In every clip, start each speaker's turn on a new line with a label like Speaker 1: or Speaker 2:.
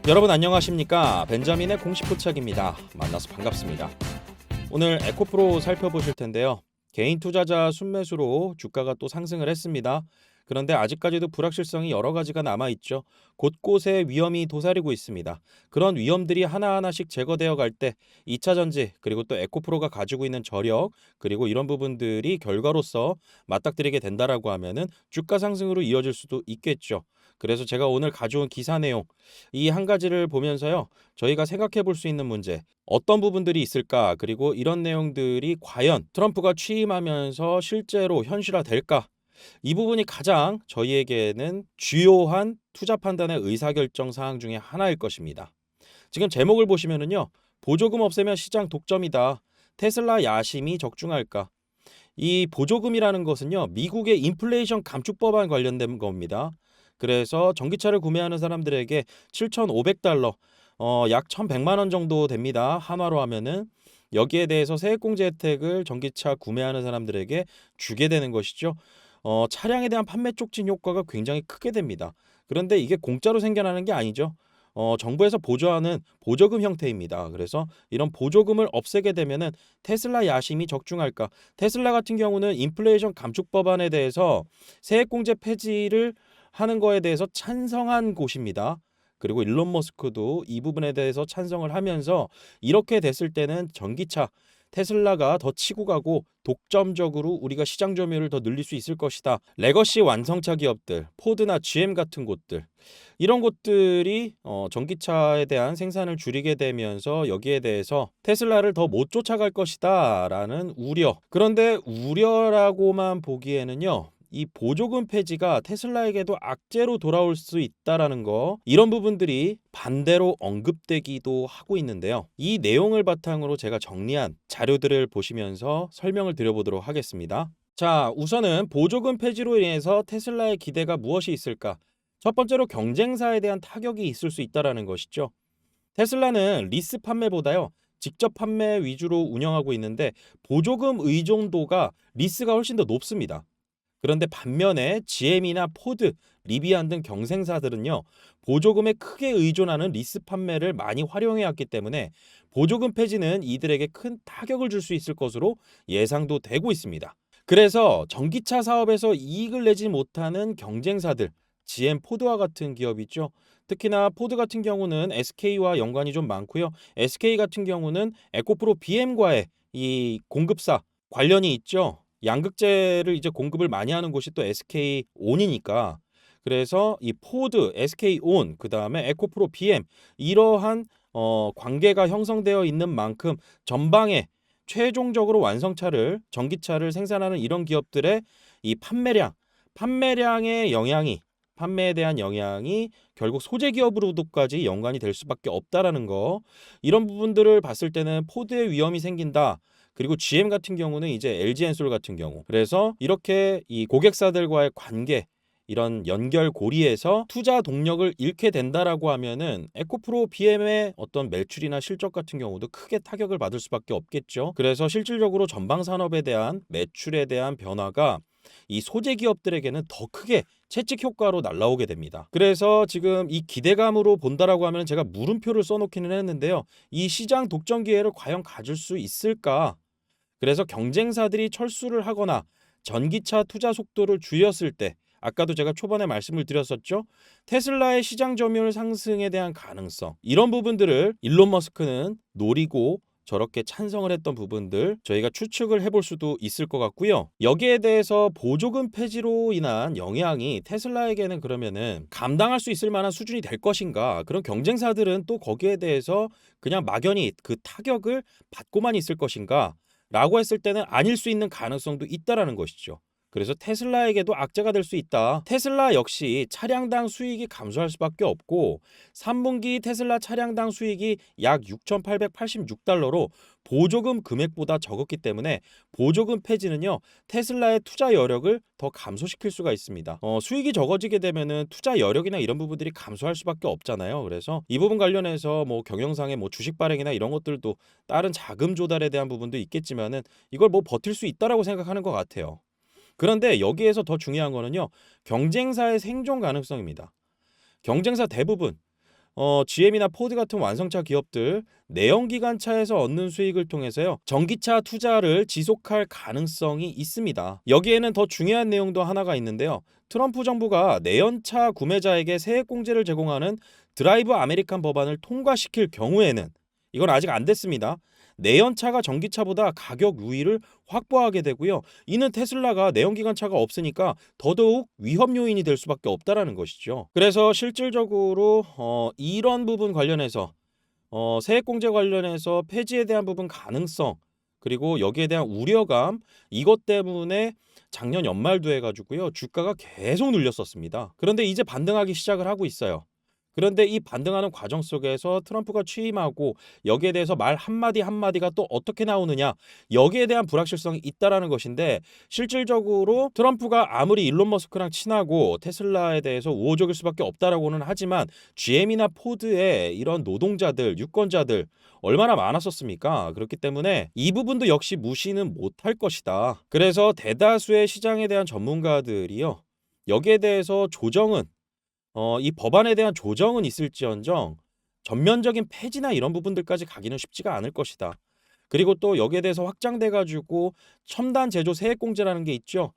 Speaker 1: 여러분 안녕하십니까? 벤자민의 공식 포착입니다. 만나서 반갑습니다. 오늘 에코프로 살펴보실 텐데요. 개인 투자자 순매수로 주가가 또 상승을 했습니다. 그런데 아직까지도 불확실성이 여러 가지가 남아있죠. 곳곳에 위험이 도사리고 있습니다. 그런 위험들이 하나하나씩 제거되어 갈 때 2차전지 그리고 또 에코프로가 가지고 있는 저력 그리고 이런 부분들이 결과로서 맞닥뜨리게 된다라고 하면은 주가 상승으로 이어질 수도 있겠죠. 그래서 제가 오늘 가져온 기사 내용 이 한 가지를 보면서요. 저희가 생각해 볼 수 있는 문제 어떤 부분들이 있을까? 그리고 이런 내용들이 과연 트럼프가 취임하면서 실제로 현실화될까? 이 부분이 가장 저희에게는 주요한 투자 판단의 의사결정 사항 중에 하나일 것입니다. 지금 제목을 보시면은요. 보조금 없애면 시장 독점이다. 테슬라 야심이 적중할까? 이 보조금이라는 것은요. 미국의 인플레이션 감축 법안 관련된 겁니다. 그래서 전기차를 구매하는 사람들에게 7,500달러, 약 1,100만 원 정도 됩니다. 한화로 하면은 여기에 대해서 세액공제 혜택을 전기차 구매하는 사람들에게 주게 되는 것이죠. 차량에 대한 판매 촉진 효과가 굉장히 크게 됩니다. 그런데 이게 공짜로 생겨나는 게 아니죠. 정부에서 보조하는 보조금 형태입니다. 그래서 이런 보조금을 없애게 되면은 테슬라 야심이 적중할까? 테슬라 같은 경우는 인플레이션 감축 법안에 대해서 세액공제 폐지를 하는 거에 대해서 찬성한 곳입니다. 그리고 일론 머스크도 이 부분에 대해서 찬성을 하면서 이렇게 됐을 때는 전기차 테슬라가 더 치고 가고 독점적으로 우리가 시장 점유율을 더 늘릴 수 있을 것이다. 레거시 완성차 기업들, 포드나 GM 같은 곳들 이런 곳들이 전기차에 대한 생산을 줄이게 되면서 여기에 대해서 테슬라를 더 못 쫓아갈 것이다 라는 우려. 그런데 우려라고만 보기에는요. 이 보조금 폐지가 테슬라에게도 악재로 돌아올 수 있다라는 거 이런 부분들이 반대로 언급되기도 하고 있는데요. 이 내용을 바탕으로 제가 정리한 자료들을 보시면서 설명을 드려보도록 하겠습니다. 자, 우선은 보조금 폐지로 인해서 테슬라의 기대가 무엇이 있을까? 첫 번째로 경쟁사에 대한 타격이 있을 수 있다라는 것이죠. 테슬라는 리스 판매보다요. 직접 판매 위주로 운영하고 있는데 보조금 의존도가 리스가 훨씬 더 높습니다. 그런데 반면에 GM이나 포드, 리비안 등 경쟁사들은요. 보조금에 크게 의존하는 리스 판매를 많이 활용해 왔기 때문에 보조금 폐지는 이들에게 큰 타격을 줄 수 있을 것으로 예상도 되고 있습니다. 그래서 전기차 사업에서 이익을 내지 못하는 경쟁사들, GM, 포드와 같은 기업이죠. 특히나 포드 같은 경우는 SK와 연관이 좀 많고요. SK 같은 경우는 에코프로 BM과의 이 공급사 관련이 있죠. 양극재를 이제 공급을 많이 하는 곳이 또 SK온이니까 그래서 이 포드, SK온, 그다음에 에코프로 BM 이러한 관계가 형성되어 있는 만큼 전방에 최종적으로 완성차를 전기차를 생산하는 이런 기업들의 이 판매량의 영향이 판매에 대한 영향이 결국 소재 기업으로도까지 연관이 될 수밖에 없다라는 거 이런 부분들을 봤을 때는 포드의 위험이 생긴다. 그리고 GM 같은 경우는 이제 LG엔솔 같은 경우 그래서 이렇게 이 고객사들과의 관계 이런 연결고리에서 투자 동력을 잃게 된다라고 하면은 에코프로 BM의 어떤 매출이나 실적 같은 경우도 크게 타격을 받을 수밖에 없겠죠. 그래서 실질적으로 전방 산업에 대한 매출에 대한 변화가 이 소재 기업들에게는 더 크게 채찍 효과로 날라오게 됩니다. 그래서 지금 이 기대감으로 본다라고 하면 제가 물음표를 써놓기는 했는데요. 이 시장 독점 기회를 과연 가질 수 있을까? 그래서 경쟁사들이 철수를 하거나 전기차 투자 속도를 줄였을 때 아까도 제가 초반에 말씀을 드렸었죠. 테슬라의 시장 점유율 상승에 대한 가능성 이런 부분들을 일론 머스크는 노리고 저렇게 찬성을 했던 부분들 저희가 추측을 해볼 수도 있을 것 같고요. 여기에 대해서 보조금 폐지로 인한 영향이 테슬라에게는 그러면은 감당할 수 있을 만한 수준이 될 것인가? 그런 경쟁사들은 또 거기에 대해서 그냥 막연히 그 타격을 받고만 있을 것인가? 라고 했을 때는 아닐 수 있는 가능성도 있다라는 것이죠. 그래서 테슬라에게도 악재가 될 수 있다. 테슬라 역시 차량당 수익이 감소할 수밖에 없고 3분기 테슬라 차량당 수익이 약 6,886달러로 보조금 금액보다 적었기 때문에 보조금 폐지는요. 테슬라의 투자 여력을 더 감소시킬 수가 있습니다. 수익이 적어지게 되면은 투자 여력이나 이런 부분들이 감소할 수밖에 없잖아요. 그래서 이 부분 관련해서 뭐 경영상의 뭐 주식 발행이나 이런 것들도 다른 자금 조달에 대한 부분도 있겠지만은 이걸 뭐 버틸 수 있다라고 생각하는 것 같아요. 그런데 여기에서 더 중요한 거는요. 경쟁사의 생존 가능성입니다. 경쟁사 대부분 GM이나 포드 같은 완성차 기업들 내연기관차에서 얻는 수익을 통해서요, 전기차 투자를 지속할 가능성이 있습니다. 여기에는 더 중요한 내용도 하나가 있는데요. 트럼프 정부가 내연차 구매자에게 세액공제를 제공하는 드라이브 아메리칸 법안을 통과시킬 경우에는, 이건 아직 안 됐습니다. 내연차가 전기차보다 가격 우위를 확보하게 되고요. 이는 테슬라가 내연기관차가 없으니까 더더욱 위험 요인이 될 수밖에 없다라는 것이죠. 그래서 실질적으로 이런 부분 관련해서 세액공제 관련해서 폐지에 대한 부분 가능성, 그리고 여기에 대한 우려감, 이것 때문에 작년 연말도 해가지고요, 주가가 계속 눌렸었습니다. 그런데 이제 반등하기 시작을 하고 있어요. 그런데 이 반등하는 과정 속에서 트럼프가 취임하고 여기에 대해서 말 한마디 한마디가 또 어떻게 나오느냐, 여기에 대한 불확실성이 있다라는 것인데, 실질적으로 트럼프가 아무리 일론 머스크랑 친하고 테슬라에 대해서 우호적일 수밖에 없다라고는 하지만 GM이나 포드의 이런 노동자들, 유권자들 얼마나 많았었습니까? 그렇기 때문에 이 부분도 역시 무시는 못할 것이다. 그래서 대다수의 시장에 대한 전문가들이요, 여기에 대해서 조정은 이 법안에 대한 조정은 있을지언정 전면적인 폐지나 이런 부분들까지 가기는 쉽지가 않을 것이다. 그리고 또 여기에 대해서 확장돼 가지고 첨단 제조 세액공제라는 게 있죠.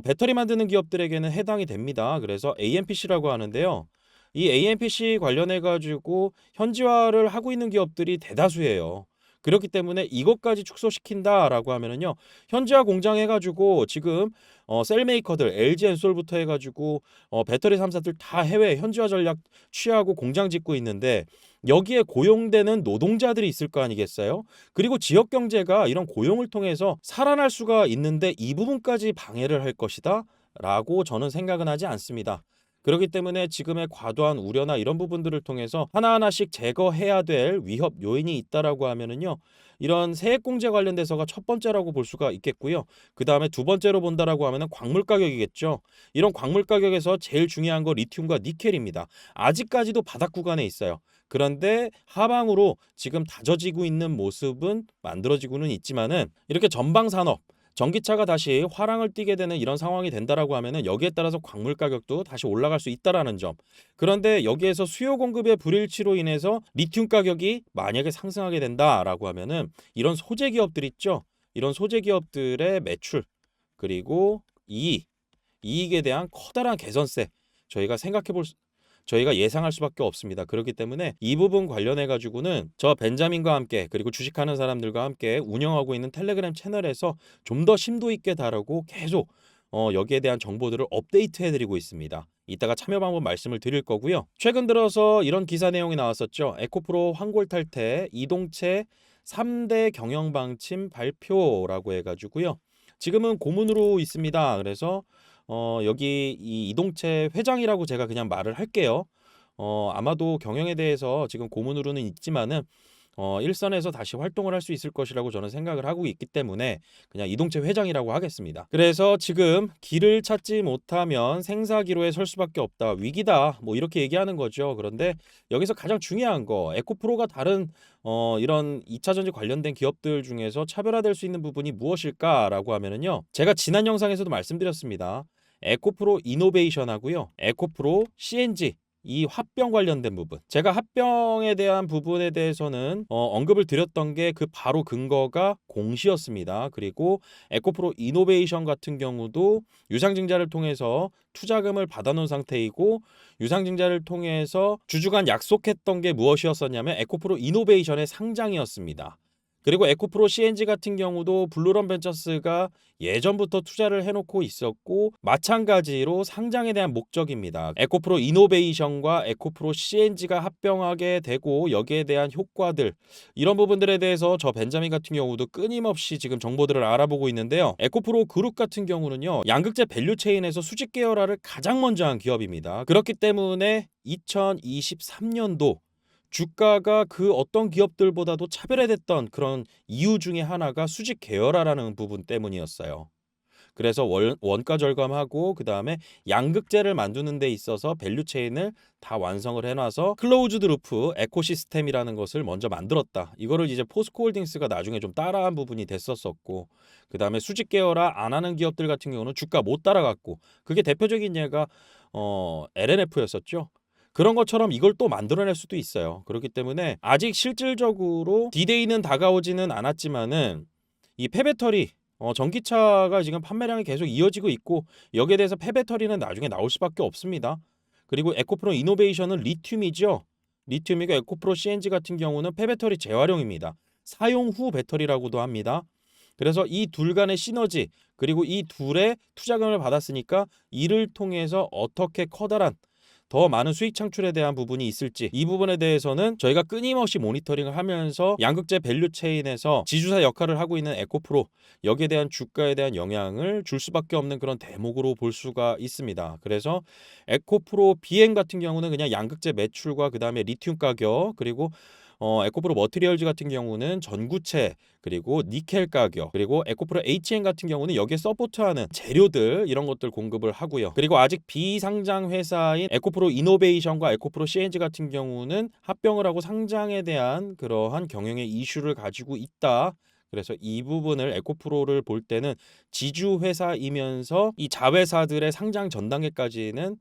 Speaker 1: 배터리 만드는 기업들에게는 해당이 됩니다. 그래서 AMPC라고 하는데요. 이 AMPC 관련해 가지고 현지화를 하고 있는 기업들이 대다수예요. 그렇기 때문에 이것까지 축소시킨다라고 하면은요, 현지화 공장 해가지고 지금 셀 메이커들 LG 엔솔부터 해가지고 배터리 3사들 다 해외 현지화 전략 취하고 공장 짓고 있는데, 여기에 고용되는 노동자들이 있을 거 아니겠어요? 그리고 지역 경제가 이런 고용을 통해서 살아날 수가 있는데 이 부분까지 방해를 할 것이다 라고 저는 생각은 하지 않습니다. 그렇기 때문에 지금의 과도한 우려나 이런 부분들을 통해서 하나하나씩 제거해야 될 위협 요인이 있다라고 하면은요, 이런 세액공제 관련돼서가 첫 번째라고 볼 수가 있겠고요. 그 다음에 두 번째로 본다라고 하면은 광물 가격이겠죠. 이런 광물 가격에서 제일 중요한 거 리튬과 니켈입니다. 아직까지도 바닥 구간에 있어요. 그런데 하방으로 지금 다져지고 있는 모습은 만들어지고는 있지만은, 이렇게 전방 산업, 전기차가 다시 화랑을 띠게 되는 이런 상황이 된다라고 하면은 여기에 따라서 광물 가격도 다시 올라갈 수 있다라는 점. 그런데 여기에서 수요 공급의 불일치로 인해서 리튬 가격이 만약에 상승하게 된다라고 하면은 이런 소재 기업들 있죠. 이런 소재 기업들의 매출, 그리고 이익에 대한 커다란 개선세, 저희가 저희가 예상할 수밖에 없습니다. 그렇기 때문에 이 부분 관련해 가지고는 저 벤자민과 함께, 그리고 주식하는 사람들과 함께 운영하고 있는 텔레그램 채널에서 좀 더 심도 있게 다루고 계속 여기에 대한 정보들을 업데이트 해드리고 있습니다. 이따가 참여 방법 말씀을 드릴 거고요. 최근 들어서 이런 기사 내용이 나왔었죠. 에코프로 환골 탈퇴 이동체 3대 경영 방침 발표라고 해가지고요. 지금은 고문으로 있습니다. 그래서 여기 이 이동체 회장이라고 제가 그냥 말을 할게요. 아마도 경영에 대해서 지금 고문으로는 있지만은 일선에서 다시 활동을 할 수 있을 것이라고 저는 생각을 하고 있기 때문에 그냥 이동체 회장이라고 하겠습니다. 그래서 지금 길을 찾지 못하면 생사기로에 설 수밖에 없다, 위기다, 뭐 이렇게 얘기하는 거죠. 그런데 여기서 가장 중요한 거, 에코프로가 다른 이런 2차 전지 관련된 기업들 중에서 차별화될 수 있는 부분이 무엇일까라고 하면은요, 제가 지난 영상에서도 말씀드렸습니다. 에코프로 이노베이션하고요, 에코프로 CNG, 이 합병 관련된 부분, 제가 합병에 대한 부분에 대해서는 언급을 드렸던 게 그 바로 근거가 공시였습니다. 그리고 에코프로 이노베이션 같은 경우도 유상증자를 통해서 투자금을 받아놓은 상태이고, 유상증자를 통해서 주주간 약속했던 게 무엇이었었냐면 에코프로 이노베이션의 상장이었습니다. 그리고 에코프로 CNG 같은 경우도 블루런 벤처스가 예전부터 투자를 해놓고 있었고, 마찬가지로 상장에 대한 목적입니다. 에코프로 이노베이션과 에코프로 CNG가 합병하게 되고 여기에 대한 효과들, 이런 부분들에 대해서 저 벤자민 같은 경우도 끊임없이 지금 정보들을 알아보고 있는데요. 에코프로 그룹 같은 경우는요, 양극재 밸류 체인에서 수직 계열화를 가장 먼저 한 기업입니다. 그렇기 때문에 2023년도 주가가 그 어떤 기업들보다도 차별화됐던 그런 이유 중에 하나가 수직 계열화라는 부분 때문이었어요. 그래서 원가 절감하고 그 다음에 양극재를 만드는 데 있어서 밸류 체인을 다 완성을 해놔서 클로우즈드 루프 에코시스템이라는 것을 먼저 만들었다. 이거를 이제 포스코홀딩스가 나중에 좀 따라한 부분이 됐었었고, 그 다음에 수직 계열화 안 하는 기업들 같은 경우는 주가 못 따라갔고, 그게 대표적인 예가 LNF였었죠. 그런 것처럼 이걸 또 만들어낼 수도 있어요. 그렇기 때문에 아직 실질적으로 D-Day는 다가오지는 않았지만은 이 폐배터리 전기차가 지금 판매량이 계속 이어지고 있고 여기에 대해서 폐배터리는 나중에 나올 수밖에 없습니다. 그리고 에코프로 이노베이션은 리튬이죠. 리튬이고 에코프로 CNG 같은 경우는 폐배터리 재활용입니다. 사용 후 배터리라고도 합니다. 그래서 이 둘 간의 시너지 그리고 이 둘의 투자금을 받았으니까 이를 통해서 어떻게 커다란 더 많은 수익 창출에 대한 부분이 있을지 이 부분에 대해서는 저희가 끊임없이 모니터링을 하면서 양극재 밸류 체인에서 지주사 역할을 하고 있는 에코프로 여기에 대한 주가에 대한 영향을 줄 수밖에 없는 그런 대목으로 볼 수가 있습니다. 그래서 에코프로 BM 같은 경우는 그냥 양극재 매출과 그 다음에 리튬 가격 그리고 에코프로 머티리얼즈 같은 경우는 전구체 그리고 니켈 가격 그리고 에코프로 HN 같은 경우는 여기에 서포트하는 재료들 이런 것들 공급을 하고요. 그리고 아직 비상장 회사인 에코프로 이노베이션과 에코프로 CNG 같은 경우는 합병을 하고 상장에 대한 그러한 경영의 이슈를 가지고 있다. 그래서 이 부분을 에코프로를 볼 때는 지주 회사이면서 이 자회사들의 상장 전 단계까지는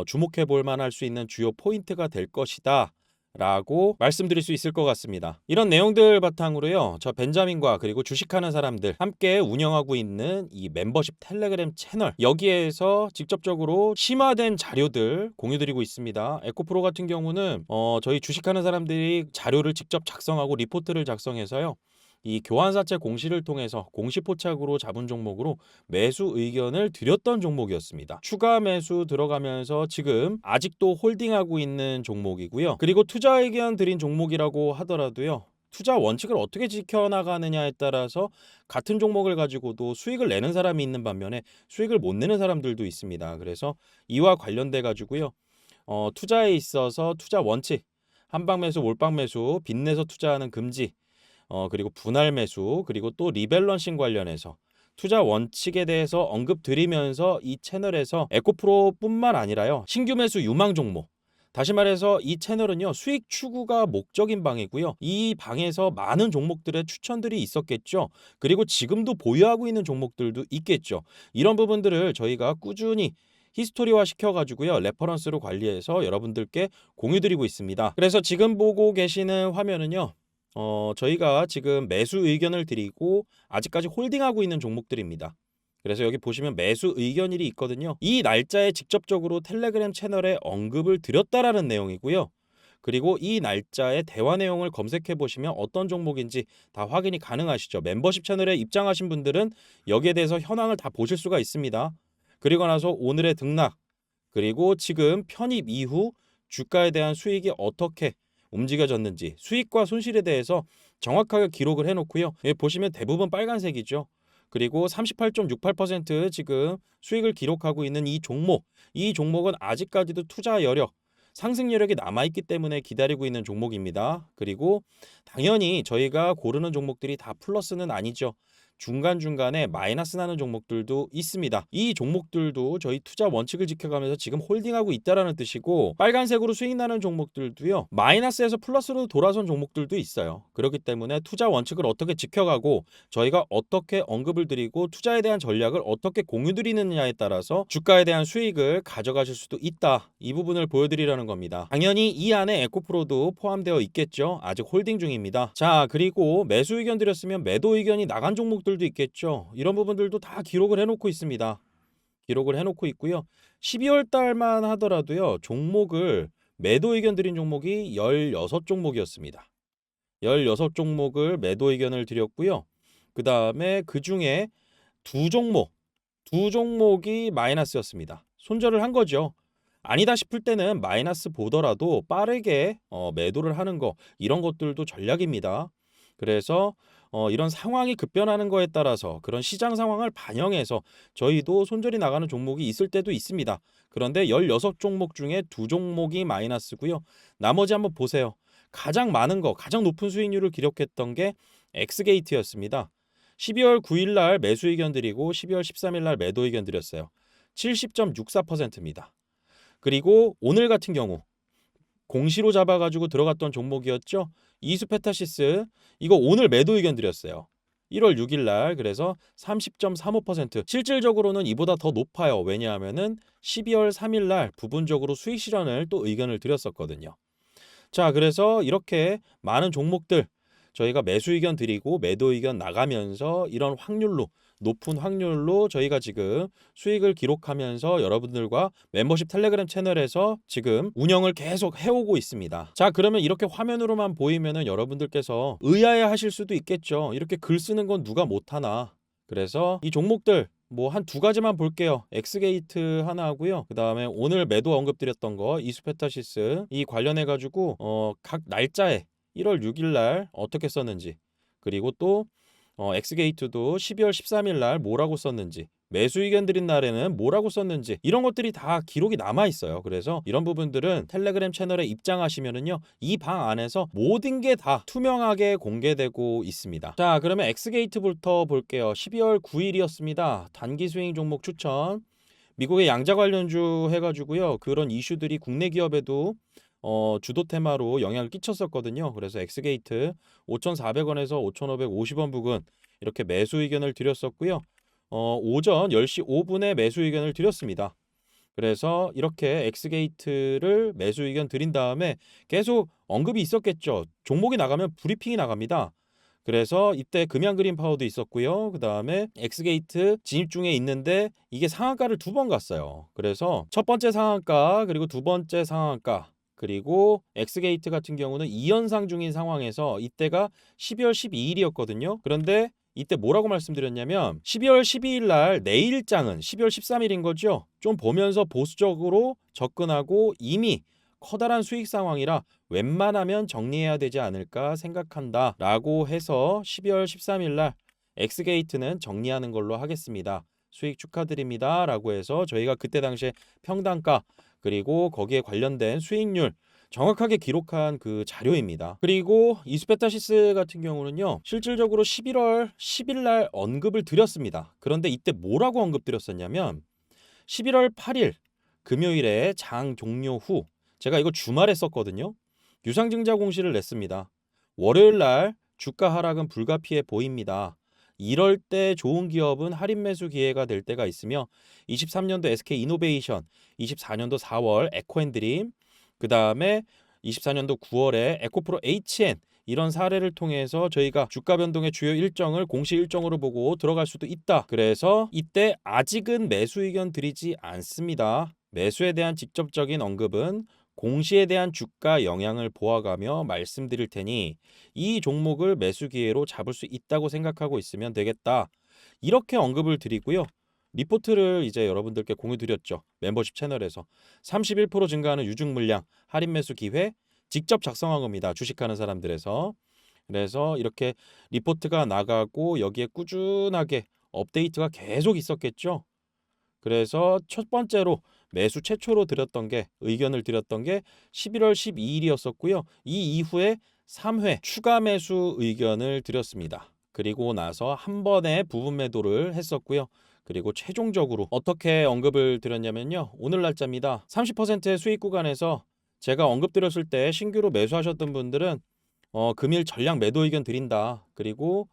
Speaker 1: 주목해 볼 만할 수 있는 주요 포인트가 될 것이다. 라고 말씀드릴 수 있을 것 같습니다. 이런 내용들 바탕으로요. 저 벤자민과 그리고 주식하는 사람들 함께 운영하고 있는 이 멤버십 텔레그램 채널 여기에서 직접적으로 심화된 자료들 공유드리고 있습니다. 에코프로 같은 경우는 저희 주식하는 사람들이 자료를 직접 작성하고 리포트를 작성해서요. 이 교환사채 공시를 통해서 공시포착으로 잡은 종목으로 매수 의견을 드렸던 종목이었습니다. 추가 매수 들어가면서 지금 아직도 홀딩하고 있는 종목이고요. 그리고 투자 의견 드린 종목이라고 하더라도요. 투자 원칙을 어떻게 지켜나가느냐에 따라서 같은 종목을 가지고도 수익을 내는 사람이 있는 반면에 수익을 못 내는 사람들도 있습니다. 그래서 이와 관련돼 가지고요. 투자에 있어서 투자 원칙, 한방 매수, 몰빵 매수, 빚내서 투자하는 금지 그리고 분할 매수 그리고 또 리밸런싱 관련해서 투자 원칙에 대해서 언급 드리면서 이 채널에서 에코프로뿐만 아니라요. 신규 매수 유망 종목 다시 말해서 이 채널은요. 수익 추구가 목적인 방이고요. 이 방에서 많은 종목들의 추천들이 있었겠죠. 그리고 지금도 보유하고 있는 종목들도 있겠죠. 이런 부분들을 저희가 꾸준히 히스토리화 시켜가지고요. 레퍼런스로 관리해서 여러분들께 공유드리고 있습니다. 그래서 지금 보고 계시는 화면은요. 저희가 지금 매수 의견을 드리고 아직까지 홀딩하고 있는 종목들입니다. 그래서 여기 보시면 매수 의견일이 있거든요. 이 날짜에 직접적으로 텔레그램 채널에 언급을 드렸다라는 내용이고요. 그리고 이 날짜의 대화 내용을 검색해 보시면 어떤 종목인지 다 확인이 가능하시죠. 멤버십 채널에 입장하신 분들은 여기에 대해서 현황을 다 보실 수가 있습니다. 그리고 나서 오늘의 등락 그리고 지금 편입 이후 주가에 대한 수익이 어떻게 움직여졌는지 수익과 손실에 대해서 정확하게 기록을 해놓고요. 여기 보시면 대부분 빨간색이죠. 그리고 38.68% 지금 수익을 기록하고 있는 이 종목은 아직까지도 투자 여력, 상승 여력이 남아있기 때문에 기다리고 있는 종목입니다. 그리고 당연히 저희가 고르는 종목들이 다 플러스는 아니죠. 중간중간에 마이너스 나는 종목들도 있습니다. 이 종목들도 저희 투자 원칙을 지켜가면서 지금 홀딩하고 있다라는 뜻이고 빨간색으로 수익 나는 종목들도요. 마이너스에서 플러스로 돌아선 종목들도 있어요. 그렇기 때문에 투자 원칙을 어떻게 지켜가고 저희가 어떻게 언급을 드리고 투자에 대한 전략을 어떻게 공유드리느냐에 따라서 주가에 대한 수익을 가져가실 수도 있다. 이 부분을 보여드리려는 겁니다. 당연히 이 안에 에코프로도 포함되어 있겠죠. 아직 홀딩 중입니다. 자, 그리고 매수 의견 드렸으면 매도 의견이 나간 종목들도 있겠죠. 이런 부분들도 다 기록을 해놓고 있습니다. 기록을 해놓고 있고요. 12월 달만 하더라도요. 종목을 매도 의견 드린 종목이 16종목이었습니다. 16종목을 매도 의견을 드렸고요. 그 다음에 그 중에 두 종목이 마이너스였습니다. 손절을 한 거죠. 아니다 싶을 때는 마이너스 보더라도 빠르게 매도를 하는 거 이런 것들도 전략입니다. 그래서 이런 상황이 급변하는 거에 따라서 그런 시장 상황을 반영해서 저희도 손절이 나가는 종목이 있을 때도 있습니다. 그런데 16종목 중에 2종목이 마이너스고요. 나머지 한번 보세요. 가장 많은 거, 가장 높은 수익률을 기록했던 게 엑스게이트였습니다. 12월 9일 날 매수 의견 드리고 12월 13일 날 매도 의견 드렸어요. 70.64%입니다. 그리고 오늘 같은 경우 공시로 잡아가지고 들어갔던 종목이었죠. 이수페타시스 이거 오늘 매도 의견 드렸어요. 1월 6일 날 그래서 30.35%. 실질적으로는 이보다 더 높아요. 왜냐하면은 12월 3일 날 부분적으로 수익 실현을 또 의견을 드렸었거든요. 자, 그래서 이렇게 많은 종목들 저희가 매수 의견 드리고 매도 의견 나가면서 이런 확률로 높은 확률로 저희가 지금 수익을 기록하면서 여러분들과 멤버십 텔레그램 채널에서 지금 운영을 계속 해오고 있습니다. 자, 그러면 이렇게 화면으로만 보이면은 여러분들께서 의아해 하실 수도 있겠죠. 이렇게 글 쓰는 건 누가 못하나. 그래서 이 종목들 뭐 한 두 가지만 볼게요. 엑스게이트 하나 하고요. 그다음에 오늘 매도 언급드렸던 거 이수페타시스 이 관련해 가지고 각 날짜에 1월 6일 날 어떻게 썼는지, 그리고 또 엑스게이트도 12월 13일 날 뭐라고 썼는지, 매수 의견 드린 날에는 뭐라고 썼는지, 이런 것들이 다 기록이 남아 있어요. 그래서 이런 부분들은 텔레그램 채널에 입장하시면은요, 이 방 안에서 모든 게 다 투명하게 공개되고 있습니다. 자, 그러면 엑스게이트부터 볼게요. 12월 9일이었습니다. 단기 스윙 종목 추천. 미국의 양자 관련주 해가지고요, 그런 이슈들이 국내 기업에도 주도 테마로 영향을 끼쳤었거든요. 그래서 엑스게이트 5,400원에서 5,550원 부근 이렇게 매수 의견을 드렸었고요. 오전 10시 5분에 매수 의견을 드렸습니다. 그래서 이렇게 엑스게이트를 매수 의견 드린 다음에 계속 언급이 있었겠죠. 종목이 나가면 브리핑이 나갑니다. 그래서 이때 금양 그린 파워도 있었고요. 그 다음에 엑스게이트 진입 중에 있는데 이게 상한가를 두 번 갔어요. 그래서 첫 번째 상한가 그리고 두 번째 상한가, 그리고 엑스게이트 같은 경우는 2연상 중인 상황에서 이때가 12월 12일이었거든요. 그런데 이때 뭐라고 말씀드렸냐면 12월 12일 날 내일장은 12월 13일인 거죠. 좀 보면서 보수적으로 접근하고 이미 커다란 수익 상황이라 웬만하면 정리해야 되지 않을까 생각한다 라고 해서 12월 13일 날 엑스게이트는 정리하는 걸로 하겠습니다. 수익 축하드립니다 라고 해서 저희가 그때 당시에 평단가 그리고 거기에 관련된 수익률 정확하게 기록한 그 자료입니다. 그리고 이수페타시스 같은 경우는요, 실질적으로 11월 10일 날 언급을 드렸습니다. 그런데 이때 뭐라고 언급드렸었냐면 11월 8일 금요일에 장 종료 후 제가 이거 주말에 썼거든요. 유상증자 공시를 냈습니다. 월요일 날 주가 하락은 불가피해 보입니다. 이럴 때 좋은 기업은 할인 매수 기회가 될 때가 있으며 23년도 SK이노베이션, 24년도 4월 에코앤드림, 그 다음에 24년도 9월에 에코프로 HN 이런 사례를 통해서 저희가 주가 변동의 주요 일정을 공시 일정으로 보고 들어갈 수도 있다. 그래서 이때 아직은 매수 의견 드리지 않습니다. 매수에 대한 직접적인 언급은 공시에 대한 주가 영향을 보아가며 말씀드릴 테니 이 종목을 매수 기회로 잡을 수 있다고 생각하고 있으면 되겠다. 이렇게 언급을 드리고요. 리포트를 이제 여러분들께 공유 드렸죠. 멤버십 채널에서 31% 증가하는 유증 물량 할인 매수 기회 직접 작성한 겁니다. 주식하는 사람들에서. 그래서 이렇게 리포트가 나가고 여기에 꾸준하게 업데이트가 계속 있었겠죠. 그래서 첫 번째로 매수 최초로 드렸던 게 의견을 드렸던 게 11월 12일이었었고요. 이 이후에 3회 추가 매수 의견을 드렸습니다. 그리고 나서 한 번에 부분 매도를 했었고요. 그리고 최종적으로 어떻게 언급을 드렸냐면요. 오늘 날짜입니다. 30%의 수익 구간에서 제가 언급드렸을 때 신규로 매수하셨던 분들은 금일 전량 매도 의견 드린다. 그리고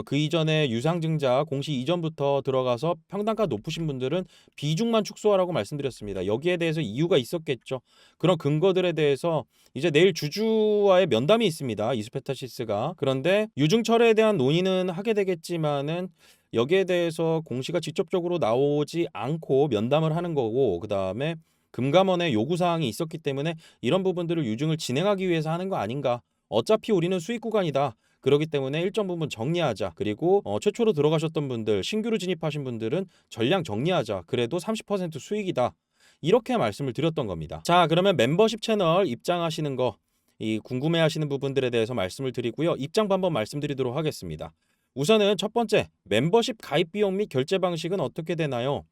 Speaker 1: 그 이전에 유상증자 공시 이전부터 들어가서 평단가 높으신 분들은 비중만 축소하라고 말씀드렸습니다. 여기에 대해서 이유가 있었겠죠. 그런 근거들에 대해서 이제 내일 주주와의 면담이 있습니다. 이수페타시스가. 그런데 유증철회에 대한 논의는 하게 되겠지만은 여기에 대해서 공시가 직접적으로 나오지 않고 면담을 하는 거고, 그 다음에 금감원의 요구사항이 있었기 때문에 이런 부분들을 유증을 진행하기 위해서 하는 거 아닌가. 어차피 우리는 수익 구간이다. 그렇기 때문에 일정 부분 정리하자. 그리고 최초로 들어가셨던 분들, 신규로 진입하신 분들은 전량 정리하자. 그래도 30% 수익이다. 이렇게 말씀을 드렸던 겁니다. 자, 그러면 멤버십 채널 입장하시는 거, 이 궁금해하시는 부분들에 대해서 말씀을 드리고요. 입장 방법 말씀드리도록 하겠습니다. 우선은 첫 번째, 멤버십 가입 비용 및 결제 방식은 어떻게 되나요?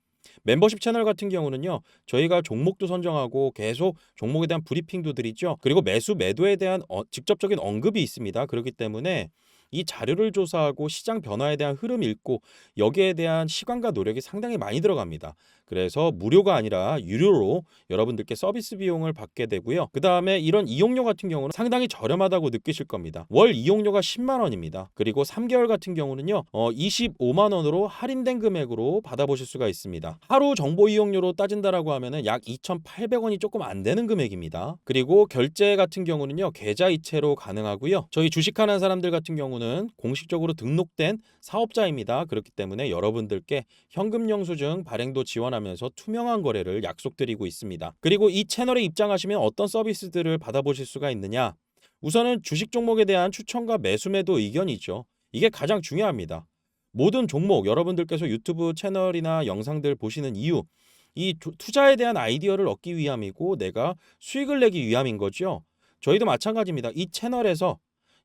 Speaker 1: 멤버십 채널 같은 경우는요, 저희가 종목도 선정하고 계속 종목에 대한 브리핑도 드리죠. 그리고 매수 매도에 대한 직접적인 언급이 있습니다. 그렇기 때문에 이 자료를 조사하고 시장 변화에 대한 흐름 읽고 여기에 대한 시간과 노력이 상당히 많이 들어갑니다. 그래서 무료가 아니라 유료로 여러분들께 서비스 비용을 받게 되고요. 그 다음에 이런 이용료 같은 경우는 상당히 저렴하다고 느끼실 겁니다. 월 이용료가 10만 원입니다. 그리고 3개월 같은 경우는요 25만 원으로 할인된 금액으로 받아보실 수가 있습니다. 하루 정보 이용료로 따진다라고 하면은 약 2,800원이 조금 안 되는 금액입니다. 그리고 결제 같은 경우는요 계좌 이체로 가능하고요. 저희 주식하는 사람들 같은 경우는 공식적으로 등록된 사업자입니다. 그렇기 때문에 여러분들께 현금 영수증 발행도 지원하면서 투명한 거래를 약속드리고 있습니다. 그리고 이 채널에 입장하시면 어떤 서비스들을 받아보실 수가 있느냐? 우선은 주식 종목에 대한 추천과 매수 매도 의견이죠. 이게 가장 중요합니다. 모든 종목 여러분들께서 유튜브 채널이나 영상들 보시는 이유, 이 투자에 대한 아이디어를 얻기 위함이고 내가 수익을 내기 위함인 거죠. 저희도 마찬가지입니다. 이 채널에서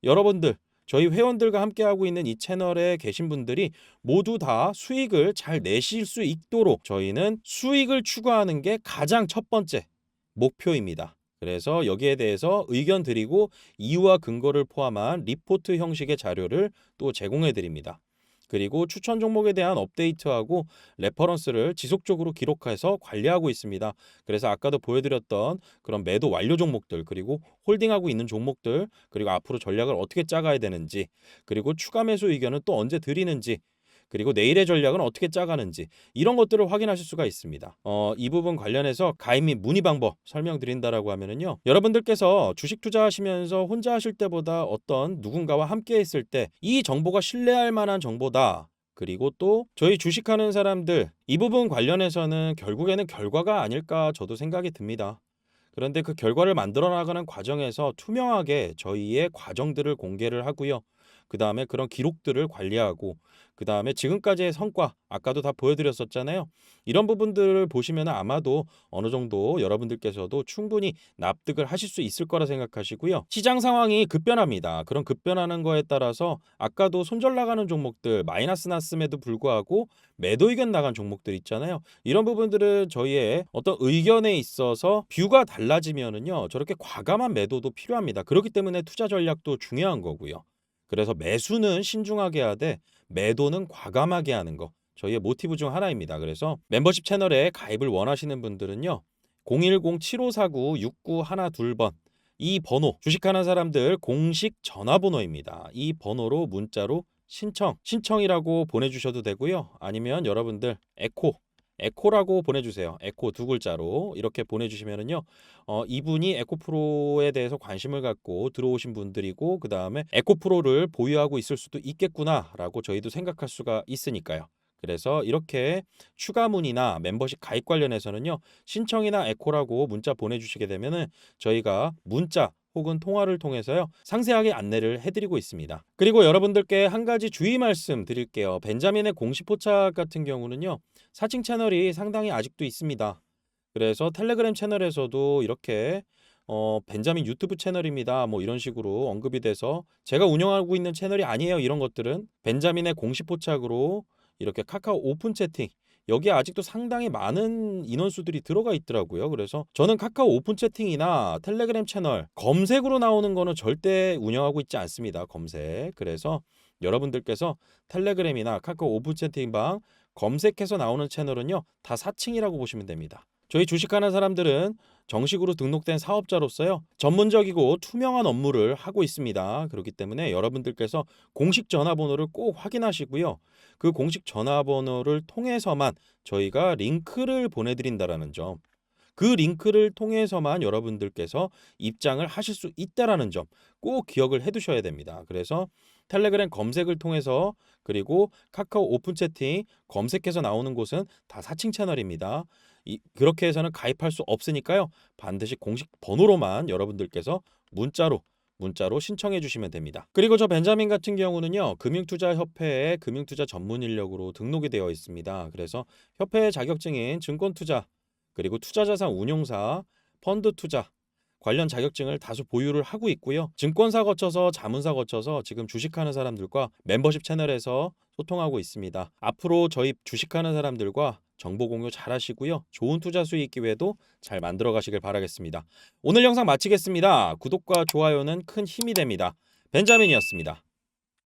Speaker 1: 여러분들 저희 회원들과 함께하고 있는 이 채널에 계신 분들이 모두 다 수익을 잘 내실 수 있도록 저희는 수익을 추구하는 게 가장 첫 번째 목표입니다. 그래서 여기에 대해서 의견 드리고 이유와 근거를 포함한 리포트 형식의 자료를 또 제공해 드립니다. 그리고 추천 종목에 대한 업데이트하고 레퍼런스를 지속적으로 기록해서 관리하고 있습니다. 그래서 아까도 보여드렸던 그런 매도 완료 종목들, 그리고 홀딩하고 있는 종목들, 그리고 앞으로 전략을 어떻게 짜가야 되는지, 그리고 추가 매수 의견은 또 언제 드리는지, 그리고 내일의 전략은 어떻게 짜가는지 이런 것들을 확인하실 수가 있습니다. 이 부분 관련해서 가입 및 문의 방법 설명드린다라고 하면은요. 여러분들께서 주식 투자하시면서 혼자 하실 때보다 어떤 누군가와 함께 있을 때 이 정보가 신뢰할 만한 정보다. 그리고 또 저희 주식하는 사람들 이 부분 관련해서는 결국에는 결과가 아닐까 저도 생각이 듭니다. 그런데 그 결과를 만들어 나가는 과정에서 투명하게 저희의 과정들을 공개를 하고요. 그 다음에 그런 기록들을 관리하고 그 다음에 지금까지의 성과 아까도 다 보여드렸었잖아요. 이런 부분들을 보시면 아마도 어느 정도 여러분들께서도 충분히 납득을 하실 수 있을 거라 생각하시고요. 시장 상황이 급변합니다. 그런 급변하는 거에 따라서 아까도 손절 나가는 종목들 마이너스 났음에도 불구하고 매도 의견 나간 종목들 있잖아요. 이런 부분들은 저희의 어떤 의견에 있어서 뷰가 달라지면은요 저렇게 과감한 매도도 필요합니다. 그렇기 때문에 투자 전략도 중요한 거고요. 그래서 매수는 신중하게 하되 매도는 과감하게 하는 거 저희의 모티브 중 하나입니다. 그래서 멤버십 채널에 가입을 원하시는 분들은요 010-7549-6912번 이 번호 주식하는 사람들 공식 전화번호입니다. 이 번호로 문자로 신청이라고 보내주셔도 되고요. 아니면 여러분들 에코라고 보내주세요. 에코 두 글자로 이렇게 보내주시면은요. 이분이 에코프로에 대해서 관심을 갖고 들어오신 분들이고 그 다음에 에코프로를 보유하고 있을 수도 있겠구나라고 저희도 생각할 수가 있으니까요. 그래서 이렇게 추가 문의나 멤버십 가입 관련해서는요. 신청이나 에코라고 문자 보내주시게 되면은 저희가 문자 혹은 통화를 통해서요. 상세하게 안내를 해드리고 있습니다. 그리고 여러분들께 한 가지 주의 말씀 드릴게요. 벤자민의 공식 포착 같은 경우는요. 사칭 채널이 상당히 아직도 있습니다. 그래서 텔레그램 채널에서도 이렇게 벤자민 유튜브 채널입니다. 뭐 이런 식으로 언급이 돼서 제가 운영하고 있는 채널이 아니에요. 이런 것들은 벤자민의 공식 포착으로 이렇게 카카오 오픈 채팅 여기에 아직도 상당히 많은 인원수들이 들어가 있더라고요. 그래서 저는 카카오 오픈 채팅이나 텔레그램 채널 검색으로 나오는 거는 절대 운영하고 있지 않습니다. 검색. 그래서 여러분들께서 텔레그램이나 카카오 오픈 채팅방 검색해서 나오는 채널은요. 다 사칭이라고 보시면 됩니다. 저희 주식하는 사람들은 정식으로 등록된 사업자로서요. 전문적이고 투명한 업무를 하고 있습니다. 그렇기 때문에 여러분들께서 공식 전화번호를 꼭 확인하시고요. 그 공식 전화번호를 통해서만 저희가 링크를 보내드린다라는 점. 그 링크를 통해서만 여러분들께서 입장을 하실 수 있다라는 점 꼭 기억을 해두셔야 됩니다. 그래서 텔레그램 검색을 통해서 그리고 카카오 오픈 채팅 검색해서 나오는 곳은 다 사칭 채널입니다. 그렇게 해서는 가입할 수 없으니까요. 반드시 공식 번호로만 여러분들께서 문자로 신청해 주시면 됩니다. 그리고 저 벤자민 같은 경우는요. 금융투자협회의 금융투자 전문 인력으로 등록이 되어 있습니다. 그래서 협회 자격증인 증권투자 그리고 투자자산 운용사, 펀드 투자 관련 자격증을 다수 보유를 하고 있고요. 증권사 거쳐서 자문사 거쳐서 지금 주식하는 사람들과 멤버십 채널에서 소통하고 있습니다. 앞으로 저희 주식하는 사람들과 정보 공유 잘 하시고요. 좋은 투자 수익 기회도 잘 만들어 가시길 바라겠습니다. 오늘 영상 마치겠습니다. 구독과 좋아요는 큰 힘이 됩니다. 벤자민이었습니다.